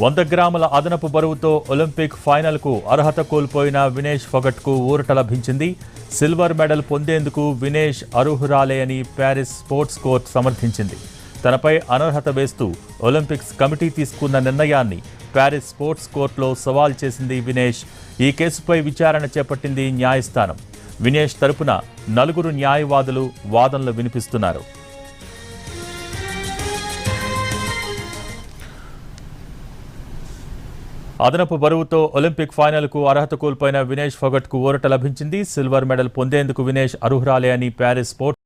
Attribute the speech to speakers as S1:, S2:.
S1: 100 గ్రాముల అదనపు బరువుతో ఒలింపిక్ ఫైనల్కు అర్హత కోల్పోయిన వినేష్ ఫోగట్కు ఊరట లభించింది. సిల్వర్ మెడల్ పొందేందుకు వినేష్ అర్హురాలే అని ప్యారిస్ స్పోర్ట్స్ కోర్టు సమర్థించింది. తనపై అనర్హత వేస్తూ ఒలింపిక్స్ కమిటీ తీసుకున్న నిర్ణయాన్ని ప్యారిస్ స్పోర్ట్స్ కోర్టులో సవాల్ చేసింది వినేష్. ఈ కేసుపై విచారణ చేపట్టింది న్యాయస్థానం. వినేష్ తరపున 4 న్యాయవాదులు వాదనలు వినిపిస్తున్నారు. అదనపు బరువుతో ఒలింపిక్ ఫైనల్కు అర్హత కోల్పోయిన వినేష్ ఫోగట్కు ఊరట లభించింది. సిల్వర్ మెడల్ పొందేందుకు వినేష్ అర్హురాలే అని ప్యారిస్ స్పోర్ట్స్